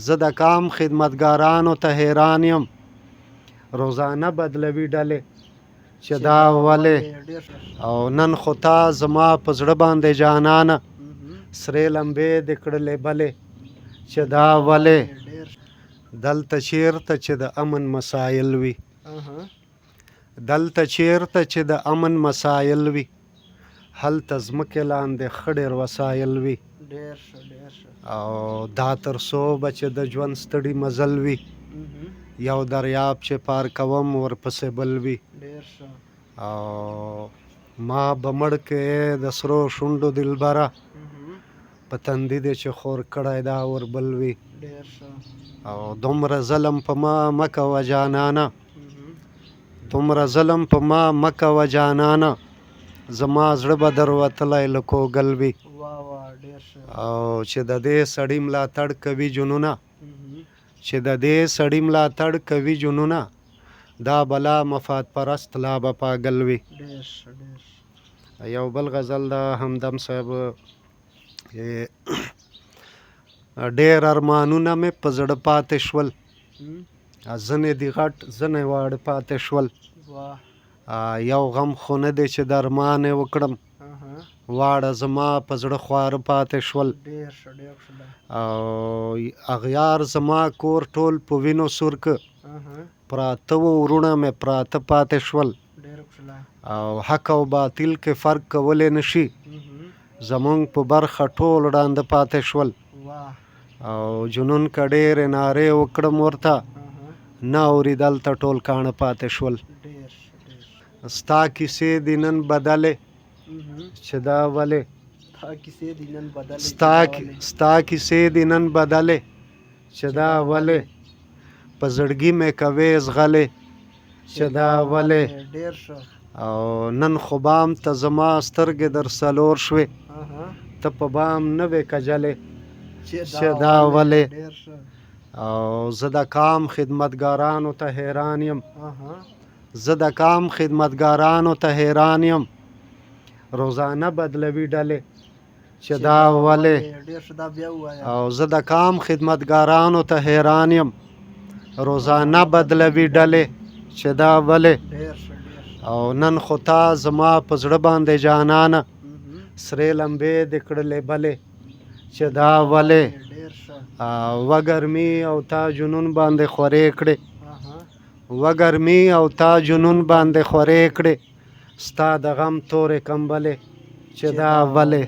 زه د کام خدمتګارانو ته حیران یم روزانه بدلوي ډلې چې دا ولې او نن خو تا زما په زړه باندې جانانه سرې لمبې دې کړلې بلې چې دا ولې دلته چیرته چې د امن مسایل وي دلته چیرته چې د امن مسایل وي هلته ځمکې لاندې ښه ډېر وسایل وي او دا تر څو به چې د ژوند ستړي مزل وي یو دریاب چې پار کوم ورپسې بل وي او ما به مړ کې د سرو شونډو دلبره په تندي دې چې خور کړی دا وربل وي او دومره ظلم په ما مه کوه جانانه دومره ظلم په ما مه کوه جانانه زما زړه به در وتلی له کوګل وي او چې د دې سړي ملاتړ کوي جنونه چې د دې سړي ملاتړ کوي جنونه دا بلا مفاد پرست لا به پاگل وي یو بل غزل د همدم صاحب ډېر ارمانونه مې په زړه پاتې شول ځنې دي غټ ځنې واړه پاتې شول یو غم خو نه دی چې درمان یې وکړم واړه زما په زړه خواره پاتې شول او اغیار زما کور ټول په وینو سور که پراته و ورونه مې پراته پاتې شول او حق او باطل کې فرق کولی نشي زمونږ په برخه ټول ړانده پاتې شول او جنون که ډېرې نارې وکړم ورته نه اوري دلته ټول کاڼه پاتې شول ستا کیسې دي نن بدلې چې دا ولې ستا کیسې دي نن بدلې چې دا ولې په زړګي مې کوې زغلې چې دا ولې او نن خو بام ته زما سترګې در سلور شوې ته په بام نه وې کجلې چې دا ولې او زه د کام خدمتګارانو ته حیران یم زه د کام خدمتګارانو ته حیران یم روزانه بدلوي ډلې چې دا ولې او زه د کام خدمتګارانو ته حیران یم روزانه بدلوي ډلې چې دا ولې او نن خو تا زما په زړه باندې جانانه سرې لمبې دې کړلې بلې چې دا ولې وګرمي او تا جنون باندې خورې کړې وګرمي او تا جنون باندې خورې کړې ستا د غم تورې کمبلې چې دا ولې